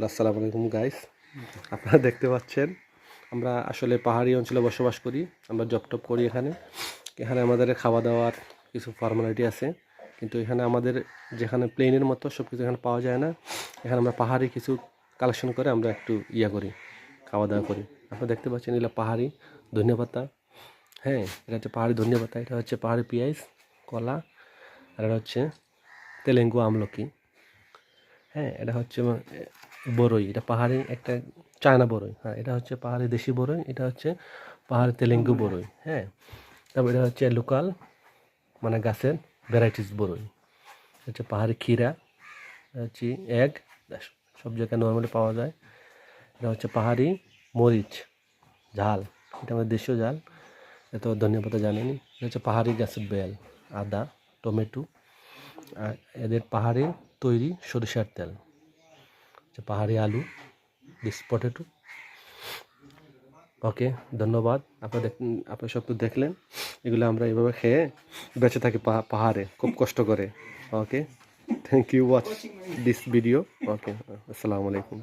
আসসালামু আলাইকুম গাইস, আপনারা দেখতে পাচ্ছেন আমরা আসলে পাহাড়ি অঞ্চলে বসবাস করি। আমরা জব টপ করি এখানে। এখানে আমাদের খাওয়া দাওয়ার কিছু ফর্মালিটি আছে, কিন্তু এখানে আমাদের যেখানে প্লেনের মতো সব কিছু এখানে পাওয়া যায় না। এখানে আমরা পাহাড়ি কিছু কালেকশন করে আমরা একটু করি, খাওয়া দাওয়া করি। আপনারা দেখতে পাচ্ছেন এগুলো পাহাড়ি ধনিয়া পাতা। হ্যাঁ, এটা হচ্ছে পাহাড়ি ধনিয়া পাতা, এটা হচ্ছে পাহাড়ি পেঁয়াজ, কলা, আর এটা হচ্ছে তেলেঙ্গু আমলকি। হ্যাঁ, এটা হচ্ছে বড়ই, এটা পাহাড়ি একটা চায়না বড়ই। হ্যাঁ, এটা হচ্ছে পাহাড়ি দেশি বড়ই, এটা হচ্ছে পাহাড়ি তেলেঙ্গু বড়ই। হ্যাঁ, তারপর এটা হচ্ছে লোকাল মানে গাছের ভ্যারাইটিস বড়ই। হচ্ছে পাহাড়ি ক্ষীরা, হচ্ছে এগ, সব জায়গায় নর্মালি পাওয়া যায়। এটা হচ্ছে পাহাড়ি মরিচ ঝাল, এটা আমাদের দেশীয় ঝাল, এত ধনিয়া পাতা জানেনি। এটা হচ্ছে পাহাড়ি গাছের বেল, আদা, টমেটো, আর এদের পাহাড়ি তৈরি সরিষার তেল, পাহাড়ি আলু, দিস পটেটো। ওকে, ধন্যবাদ। আপনার সব তো দেখলেন, এগুলো আমরা এভাবে খেয়ে বেঁচে থাকি পাহাড়ে খুব কষ্ট করে। Okay, thank you watch this video. Okay, আসসালামু আলাইকুম।